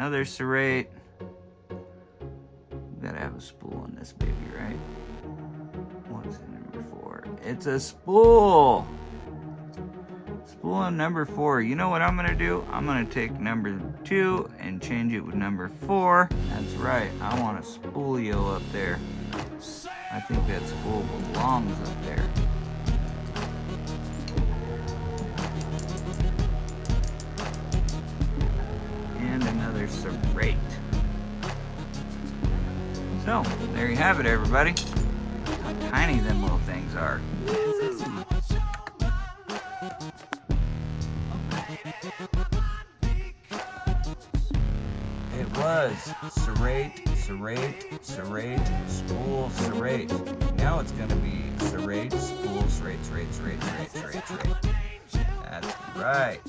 Another serrate. We gotta have a spool in this baby, right? What's in number 4? It's a spool! Spool on number 4. You know what I'm gonna do? I'm gonna take number 2 and change it with number 4. That's right, I want a spoolio up there. I think that spool belongs up there. And another serrate. So, there you have it, everybody. How tiny them little things are. It was serrate, serrate, serrate, spool, serrate. Now it's going to be serrate, spool, serrate, serrate, serrate, serrate, serrate, serrate. That's right.